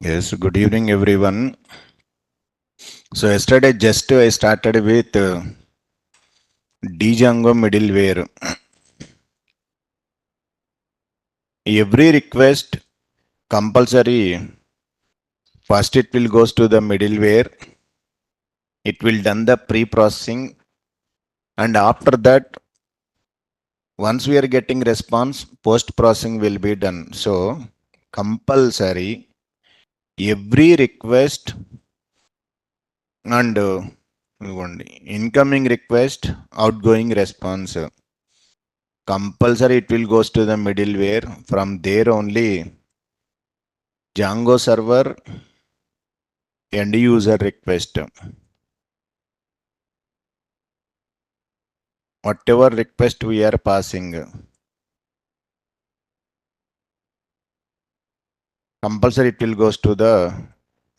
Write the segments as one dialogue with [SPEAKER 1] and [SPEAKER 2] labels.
[SPEAKER 1] Yes, good evening everyone. So yesterday just I started with Django middleware. Every request compulsory. First it will goes to the middleware. It will done the pre-processing, and after that once we are getting response, post-processing will be done. So compulsory every request and incoming request, outgoing response. Compulsory it will goes to the middleware. From there only Django server end user request. Whatever request we are passing, compulsory it will goes to the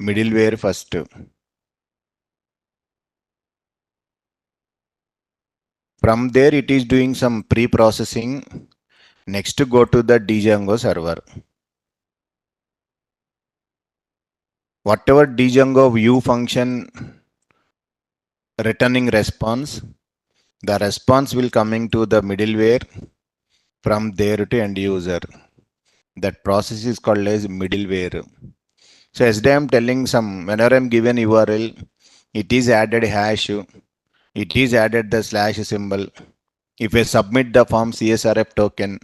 [SPEAKER 1] middleware first. From there it is doing some pre-processing. Next go to the Django server. Whatever Django view function returning response, the response will coming to the middleware. From there to end user. That process is called as middleware. So as I am telling some, whenever I am given URL, it is added hash, it is added the slash symbol. If I submit the form CSRF token,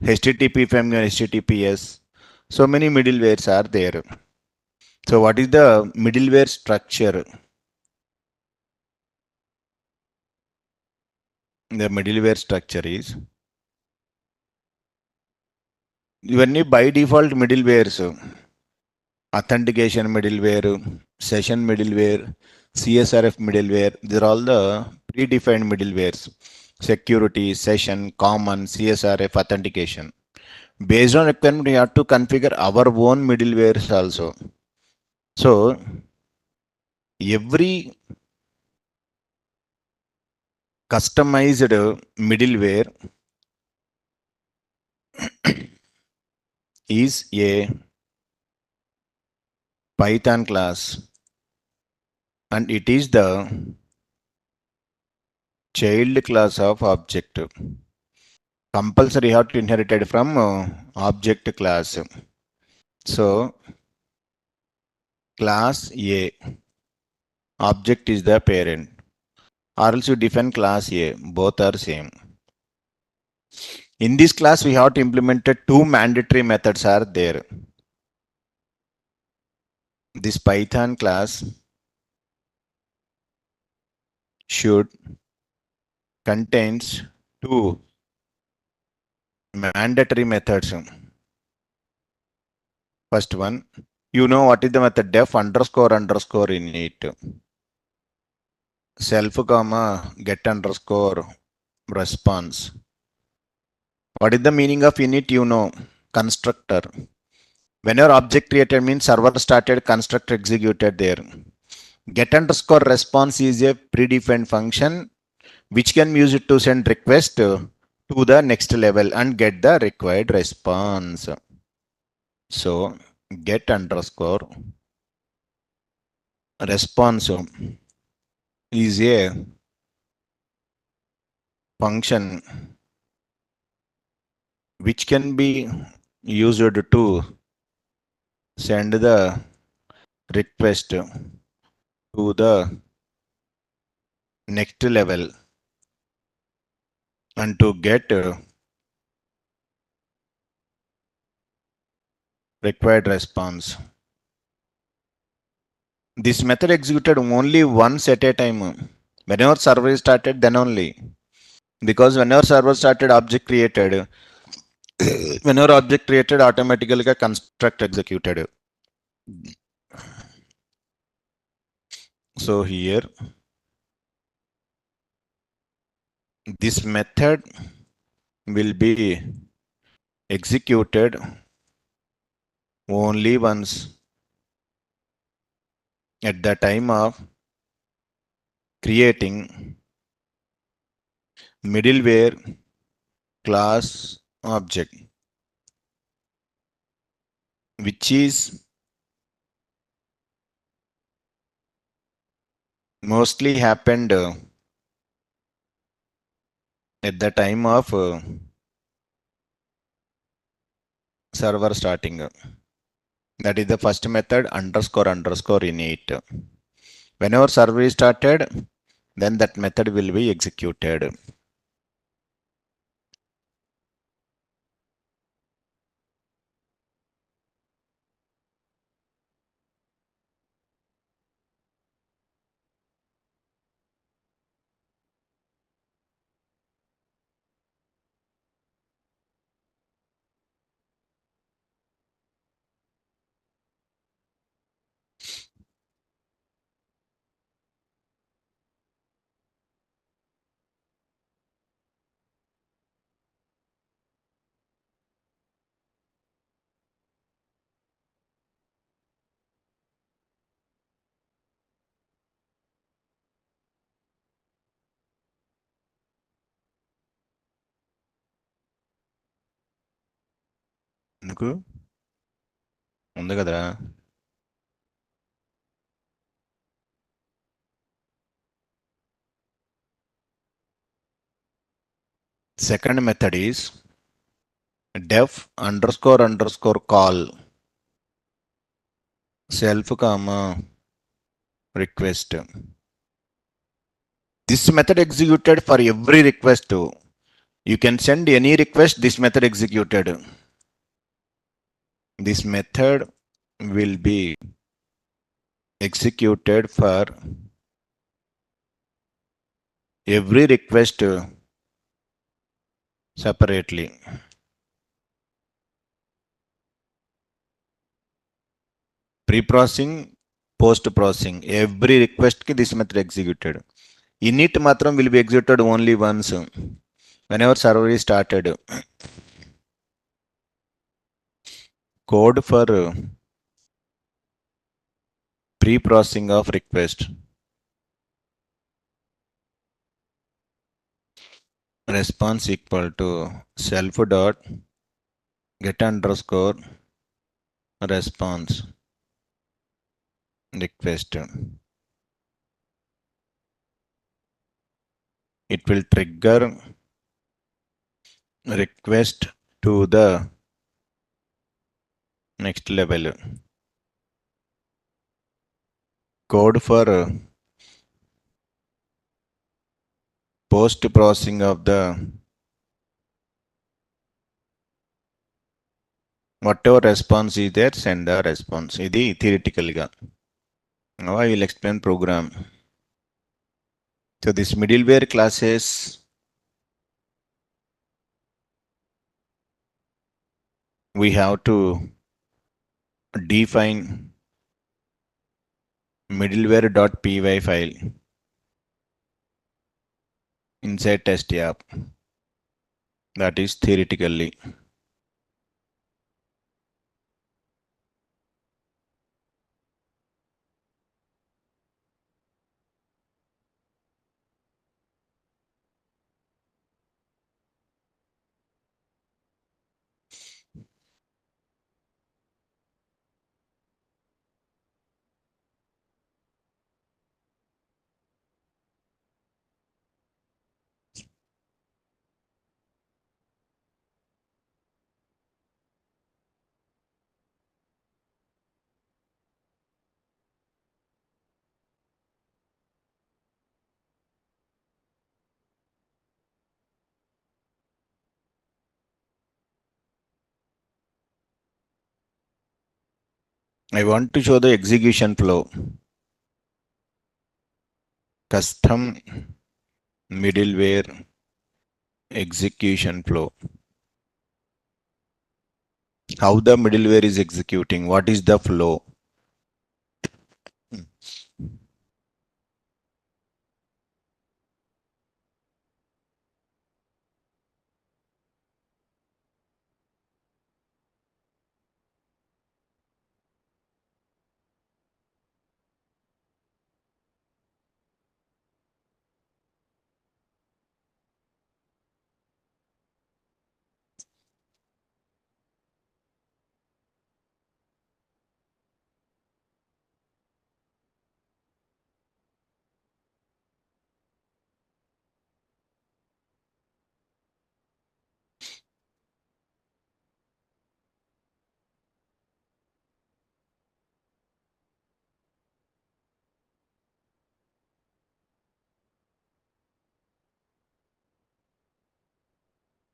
[SPEAKER 1] HTTP from your HTTPS, so many middlewares are there. So what is the middleware structure? The middleware structure is, when you by default middlewares, authentication middleware, session middleware, CSRF middleware, these are all the predefined middlewares. Security, session, common, CSRF, authentication. Based on requirement, we have to configure our own middlewares also. So every customized middleware is a Python class, and it is the child class of object. Compulsory have to inherited from object class. So class A, object is the parent, or else you define class A, both are same. In this class we have to implement two mandatory methods are there. This Python class should contains two mandatory methods. First one, you know what is the method? Def underscore underscore init. Self comma get underscore response. What is the meaning of init? You know, constructor. Whenever object created means server started, constructor executed there. Get underscore response is a predefined function which can use it to send request to the next level and get the required response. So get underscore response is a function which can be used to send the request to the next level and to get required response. This method executed only once at a time. Whenever server is started, then only. Because whenever server started, object created. Whenever object created, automatically a construct executed. So here, this method will be executed only once at the time of creating middleware class object, which is mostly happened at the time of server starting. That is the first method underscore underscore init. Whenever server is started, then that method will be executed. ఎందుకు ఉంది కదరా. Second method is def underscore underscore call self comma request. This method executed for every request. You can send any request, this method executed. This method will be executed for every request separately. Pre-processing, post-processing. Every request ki this method executed. Init matram will be executed only once. Whenever server is started. Code for pre-processing of request. Response equal to self dot get underscore response request. It will trigger request to the next level. Code for post processing of the whatever response is there, send the response. Idi theoretical ga. Now I will explain program. So this middleware classes we have to define middleware.py file inside test app. That is theoretically. I want to show the execution flow. Custom middleware execution flow. How the middleware is executing, what is the flow?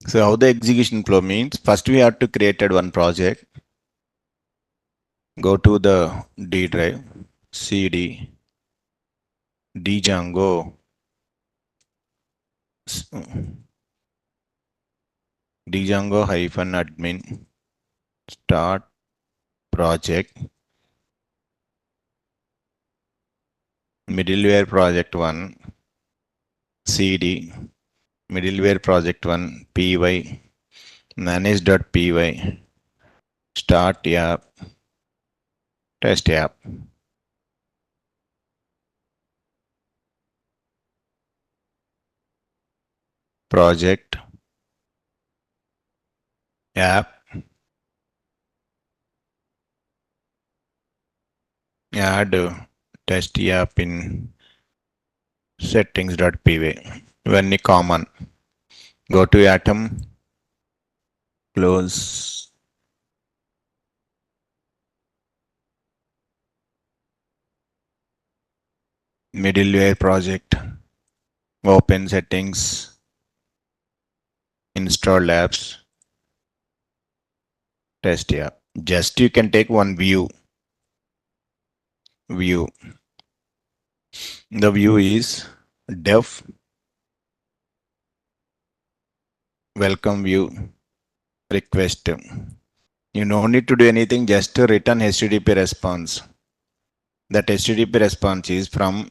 [SPEAKER 1] So how the execution flow means, first we have to create one project, go to the D drive, CD, Django, Django-admin, start project, middleware project 1, CD, middleware project 1, py, manage.py, start app, test app, project, app, add test app in settings.py. When common, go to atom, close, middleware project, open settings, install apps, test app. Just you can take one view. The view is def welcome view request. You don't need to do anything, just to return HTTP response. That HTTP response is from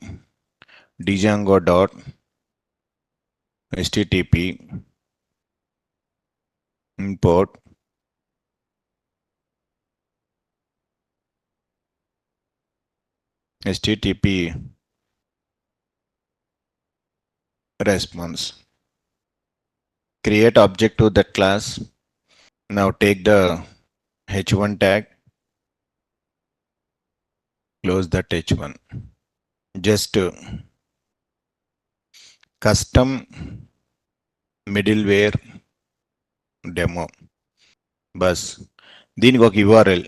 [SPEAKER 1] django.http import http response. Create object to that class. Now take the h1 tag, close that h1. Just custom middleware demo. Bus. దీనికి ఒక URL.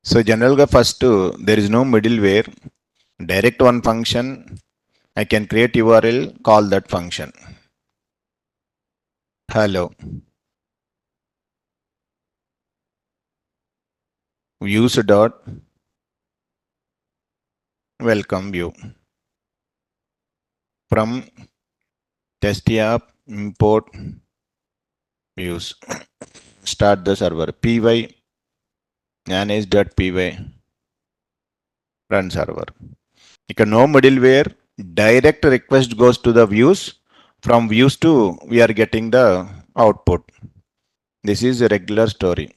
[SPEAKER 1] So general గా first there is no middleware. Direct one function. I can create URL, call that function. Hello. Views dot welcome view. From test app import views. Start the server. Py manage.py run server. ఇక్కడ no middleware, direct request goes to the views. From views to we are getting the output. This is a regular story.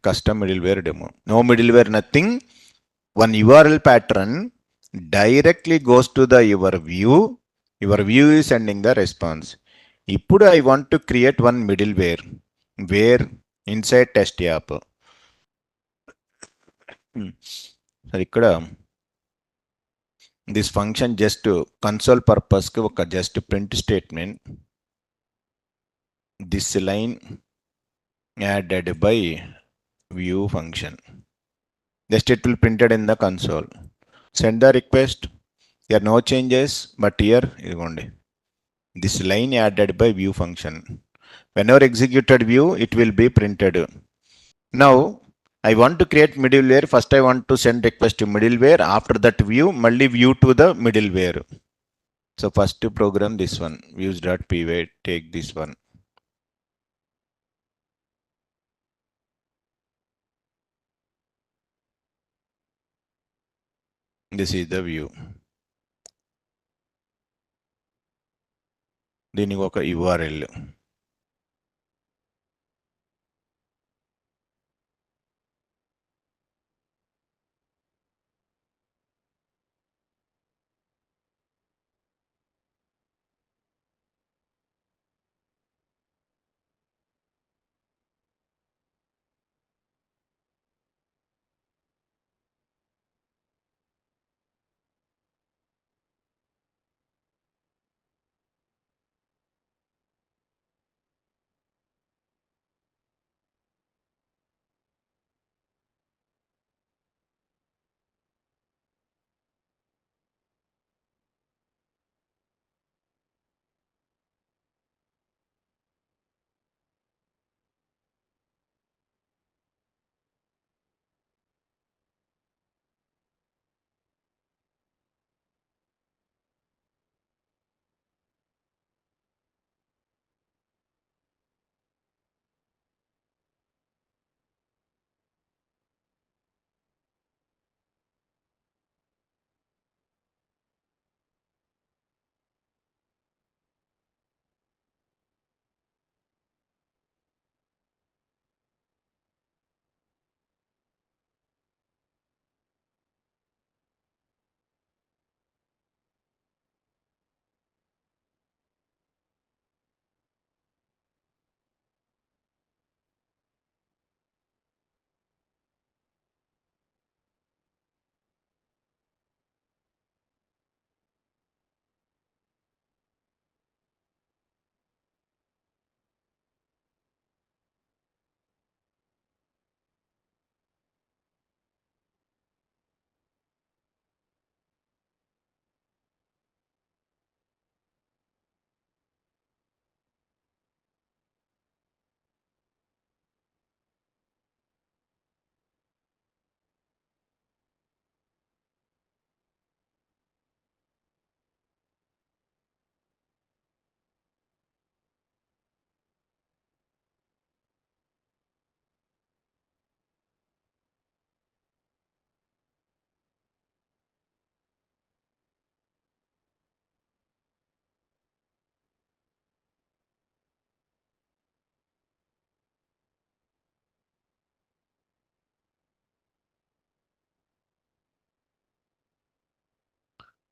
[SPEAKER 1] Custom middleware demo. No middleware, nothing. One URL pattern directly goes to the your view. Your view is sending the response. ఇప్పుడు I want to create one middleware where inside test app. So ఇక్కడ this function just console purpose కి ఒక just print statement. This line added by view function. Just it will printed in the console. Send the request. There are no changes, but here this line added by view function. Whenever executed view, it will be printed. Now I want to create middleware. First I want to send request to middleware. After that view, malli view to the middleware. So first to program this one, views.py, take this one. This is the view. దీనికి ఒక URL.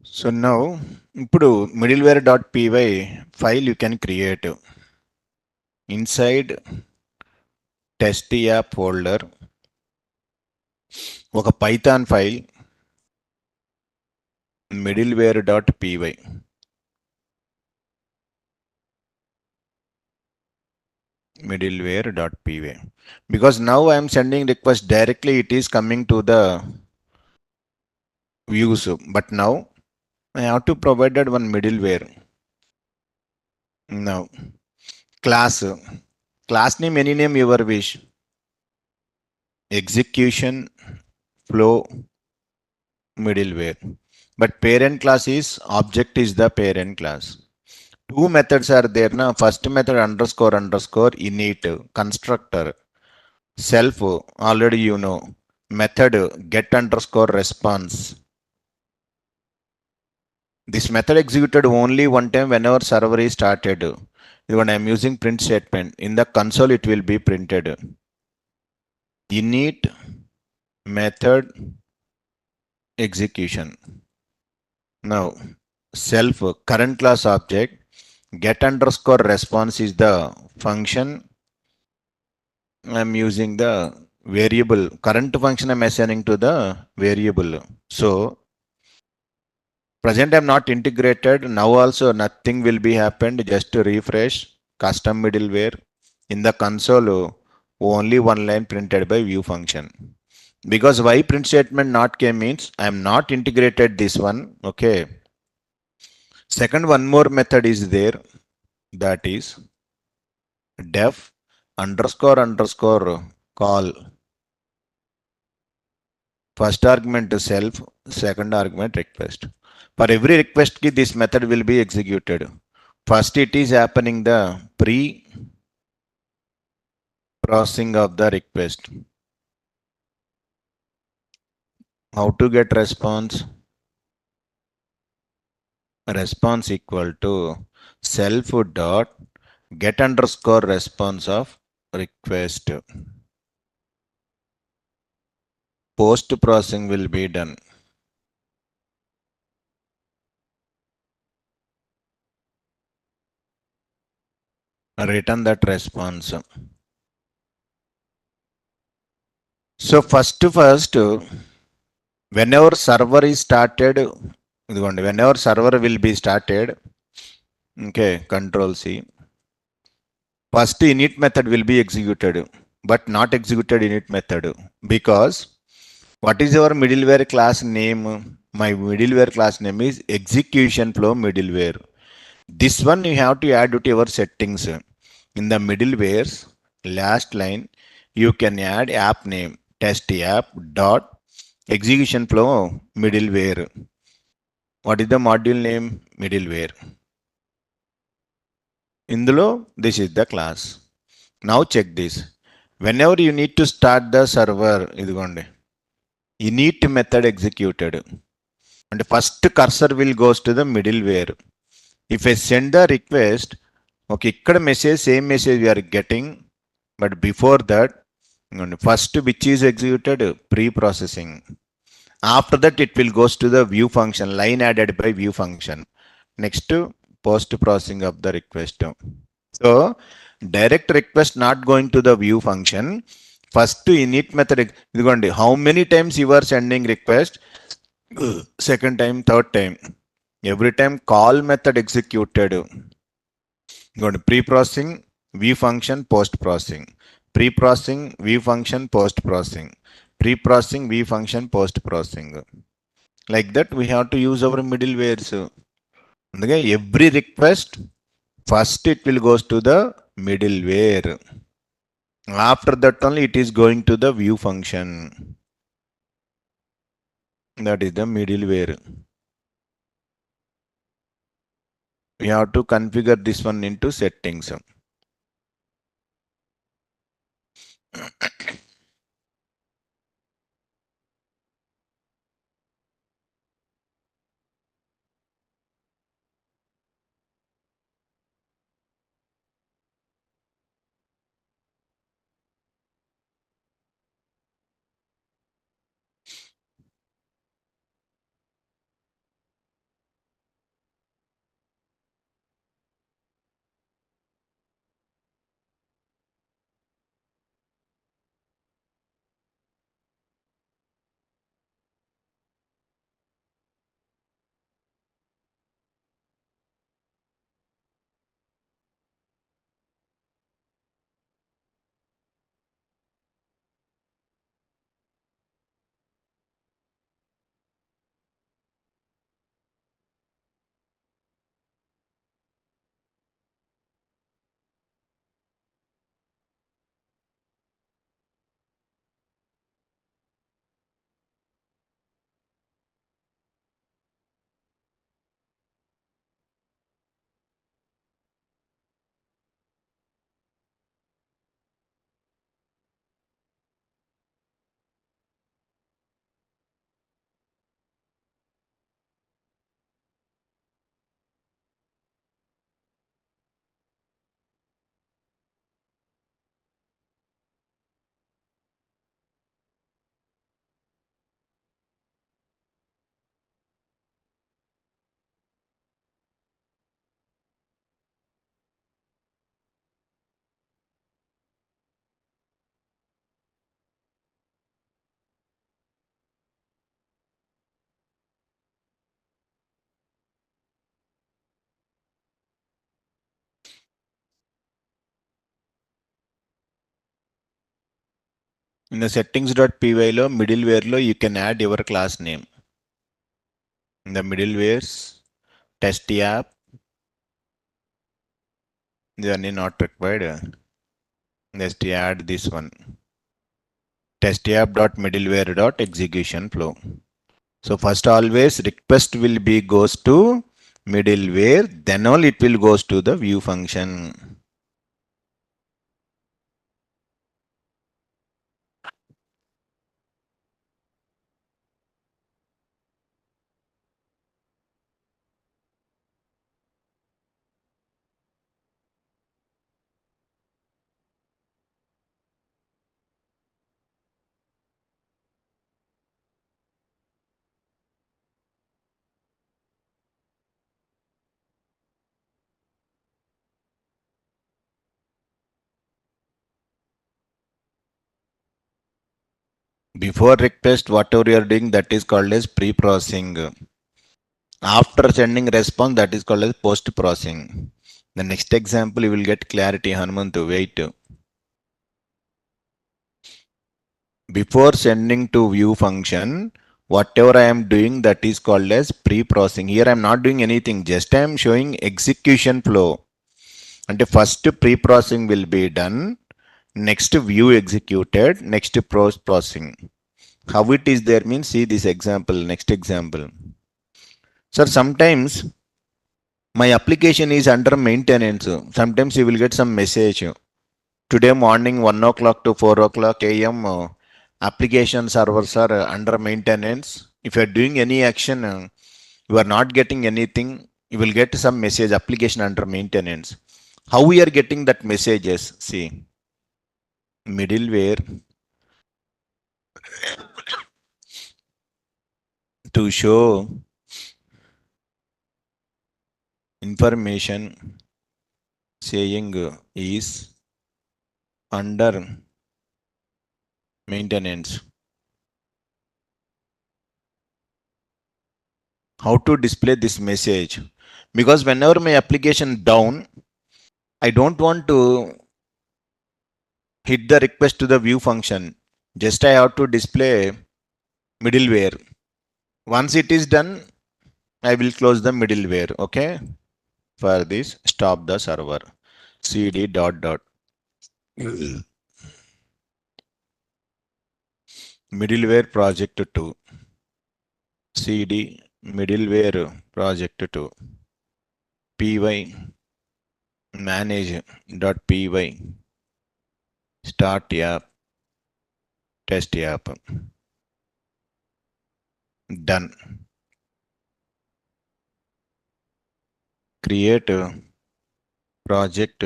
[SPEAKER 1] So now, ఇప్పుడు middleware.py file you can create inside test app folder ఒక Python file middleware.py middleware.py because now I am sending request directly, it is coming to the views, but now I have to provided one middleware. Now class name, any name your wish, execution flow middleware, but parent class is object is the parent class. Two methods are there now. First method underscore underscore init constructor, self already you know, method get underscore response. This method executed only one time whenever server is started. When I am using print statement in the console, it will be printed. Init method execution. Now self current class object get underscore response is the function. I am using the variable current function, I am assigning to the variable. So present I am not integrated. Now also nothing will be happened. Just to refresh custom middleware in the console, only one line printed by view function. Because why print statement not came means I am not integrated this one. Okay. Second, one more method is there, that is def underscore underscore call. First argument to self, second argument request. For every request key, this method will be executed. First, it is happening the pre-processing of the request. How to get response? Response equal to self dot get underscore response of request. Post processing will be done. Return that response. So first, whenever server is started, whenever server will be started, okay, control C. First init method will be executed, but not executed init method, because what is our middleware class name? My middleware class name is execution flow middleware. This one you have to add to your settings. In the middleware's last line, you can add app name test app dot execution flow middleware. What is the module name? Middleware. Indulo, this is the class. Now check this. Whenever you need to start the server, idigonde init method executed, and first cursor will goes to the middleware. If I send the request, okay, ikkada message, same message we are getting, but before that, first which is executed? Pre-processing. After that, it will goes to the view function, line added by view function. Next, post-processing of the request. So, direct request not going to the view function. First init method, how many times you are sending request? Second time, third time. Every time call method executed. Pre-processing, view function, post-processing. Pre-processing, view function, post-processing. Pre-processing, view function, post-processing. Like that, we have to use our middlewares. Okay, every request, first it will goes to the middleware. After that only it is going to the view function. That is the middleware. We have to configure this one into settings. In the settings.py లో middleware లో you can add your class name. In the middlewares, test app, they are not required. Just add this one. Test app.middleware.execution flow. So first always request will be goes to middleware, then all it will goes to the view function. Before request, whatever you are doing, that is called as pre-processing. After sending response, that is called as post-processing. The next example, you will get clarity, Hanumantu. Wait. Before sending to view function, whatever I am doing, that is called as pre-processing. Here I am not doing anything, just I am showing execution flow. And first pre-processing will be done, next view executed, next post-processing. How it is there means, see this example, next example. Sir, sometimes my application is under maintenance. Sometimes you will get some message. Today morning 1 o'clock to 4 o'clock AM, application servers are under maintenance. If you are doing any action, you are not getting anything, you will get some message, application under maintenance. How we are getting that messages? See, middleware to show information saying is under maintenance. How to display this message? Because whenever my application down, I don't want to hit the request to the view function. Just I have to display middleware. Once it is done, I will close the middleware. Okay. For this, stop the server. cd dot dot. Middleware project 2. cd middleware project 2. py manage.py start app test app. Done. Create project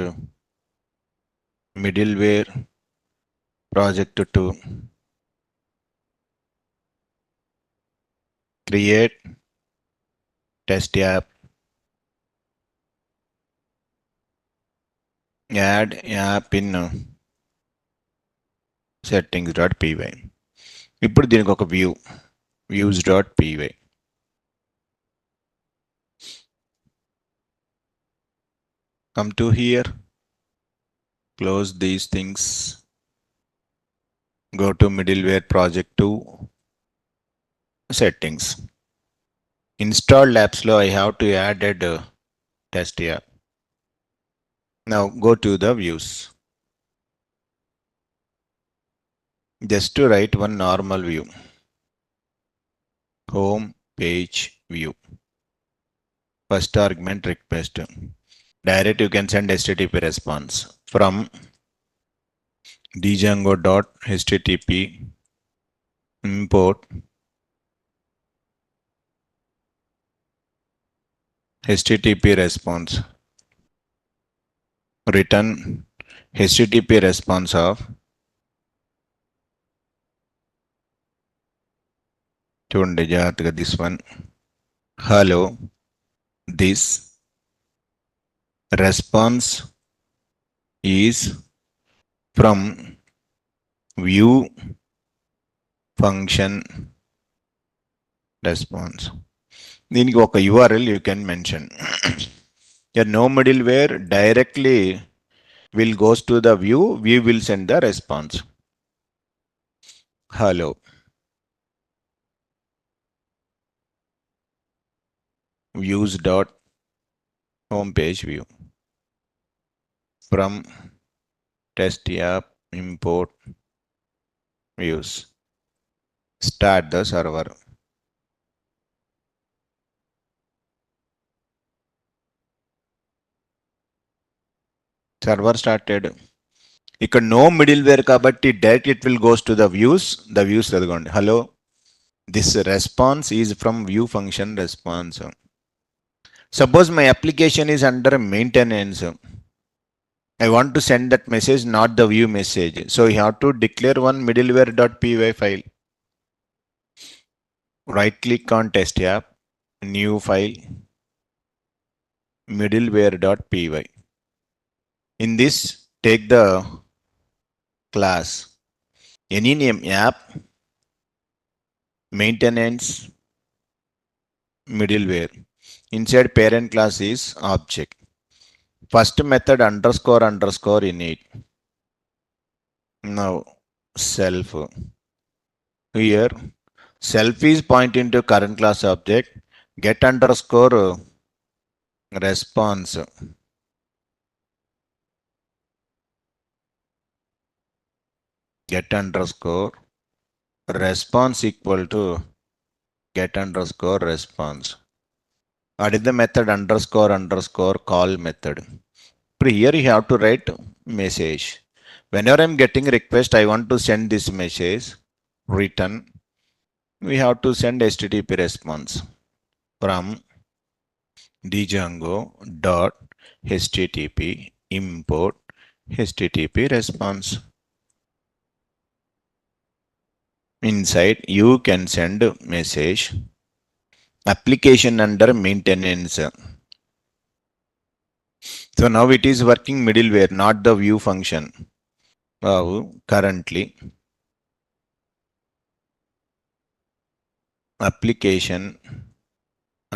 [SPEAKER 1] middleware project 2. Create test app. Add app in settings.py. ఇప్పుడు దీనికి ఒక view views.py. Come to here, close these things, go to middleware project 2 settings. Installed apps lo I have to add a test app. Now go to the views. Just to write one normal view. Home page view. First argument request. Direct you can send HTTP response from django.http import HTTP response. Return HTTP response of చూడండి జాగ్రత్తగా this one. Hello, this response is from view function response. దీనికి ఒక URL you can mention. Here no middleware, directly will goes to the view will send the response. hello, views dot home page view. From test app import views. Start the server. Server started. ఇక్కడ no middleware కాబట్టి direct it will goes to the views చదవండి. Hello, this response is from view function response. Suppose my application is under maintenance. I want to send that message, not the view message. So you have to declare one middleware.py file. Right click on test app, new file, middleware.py. In this, take the class, any name app, maintenance, middleware. Inside parent class is object. First method underscore underscore init. Now self. Here self is pointing to current class object. Get underscore response. Get underscore response equal to get underscore response. What is the method underscore underscore call method? Here you have to write message. Whenever I'm getting request, I want to send this message. Return. We have to send HTTP response from Django dot HTTP import HTTP response. Inside you can send message application under maintenance. So now it is working middleware, not the view function. Currently application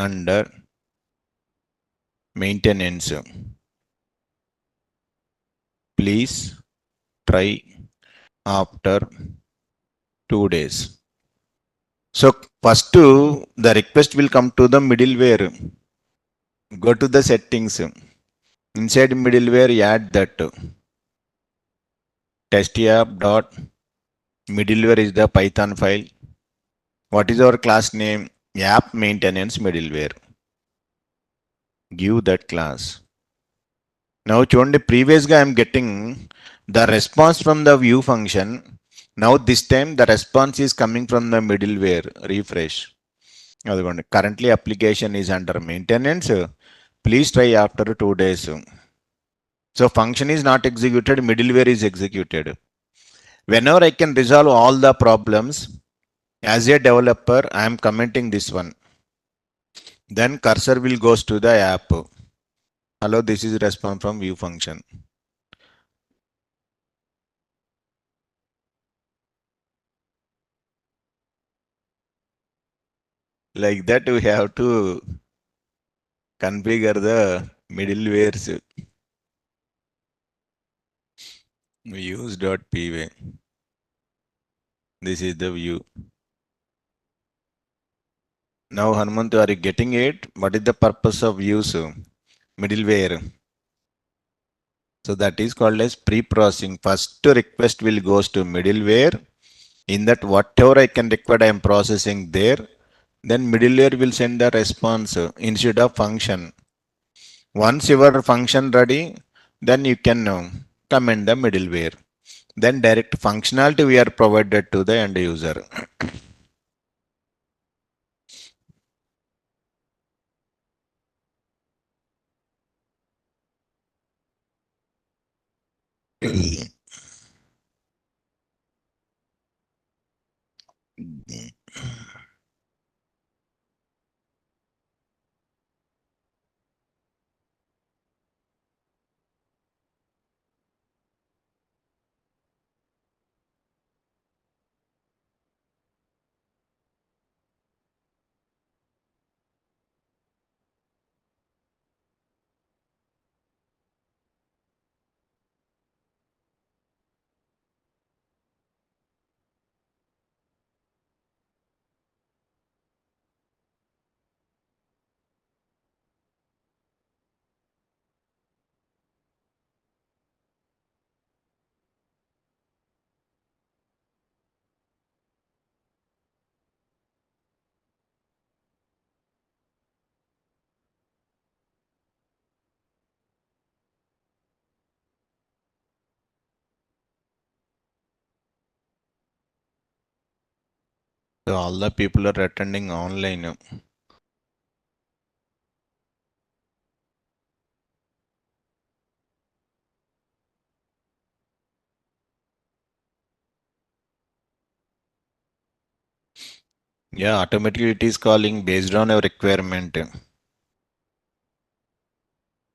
[SPEAKER 1] under maintenance. Please try after 2 days. So first the request will come to the middleware. Go to the settings. Inside middleware, add that test app dot middleware is the Python file. What is our class name? App maintenance middleware. Give that class. Now చూడండి, previously I am getting the response from the view function. Now this time the response is coming from the middleware. Refresh. అదిగోండి, currently application is under maintenance. Please try after 2 days. So function is not executed, middleware is executed. Whenever I can resolve all the problems, as a developer, I am commenting this one. Then cursor will goes to the app. Hello, this is response from view function. Like that, we have to configure the middlewares. Views.py. This is the view. Now, Hanumantu, are you getting it? What is the purpose of views? Middleware. So that is called as pre-processing. First request will goes to middleware. In that, whatever I can require, I am processing there. Then middleware will send the response instead of function. Once your function ready, then you can comment the middleware. Then direct functionality we are provided to the end user. So all the people are attending online. Yeah, automatically it is calling based on your requirement.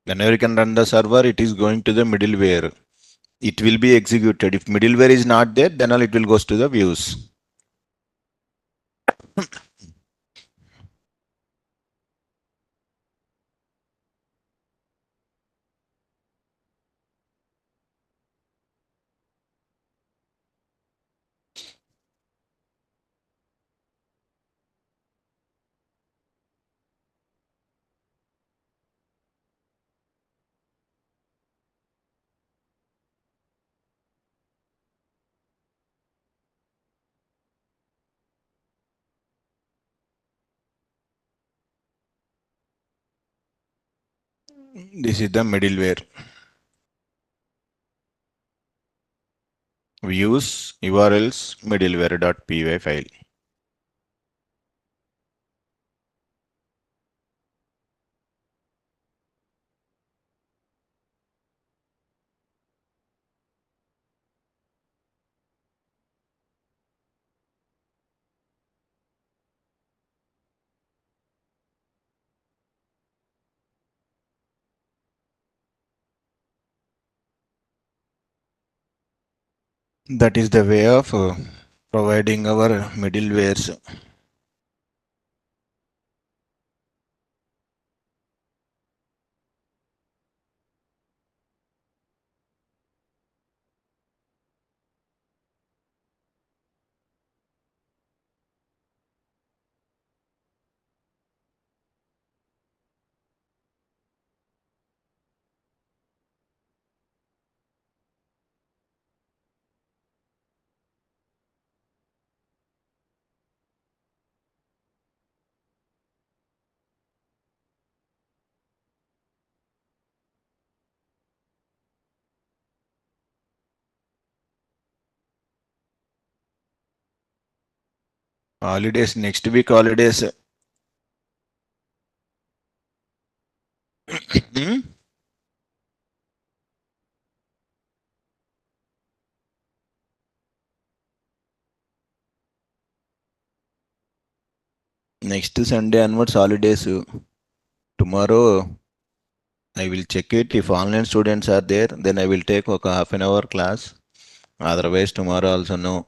[SPEAKER 1] Whenever you can run the server, it is going to the middleware. It will be executed. If middleware is not there, then all it will goes to the views. This is the middleware. Views URLs middleware.py file. That is the way of providing our middlewares. Holidays, next week holidays. Hmm? Next Sunday onwards holidays. Tomorrow I will check it. If online students are there, then I will take a half an hour class. Otherwise, tomorrow also no.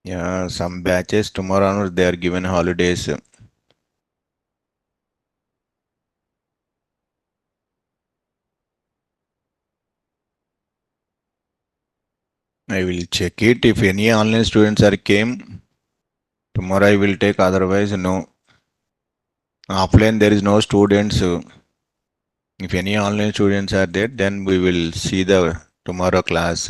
[SPEAKER 1] Yeah, some batches tomorrow onwards they are given holidays. I will check it. If any online students are came, tomorrow I will take. Otherwise, no. Offline there is no students. If any online students are there, then we will see the tomorrow class.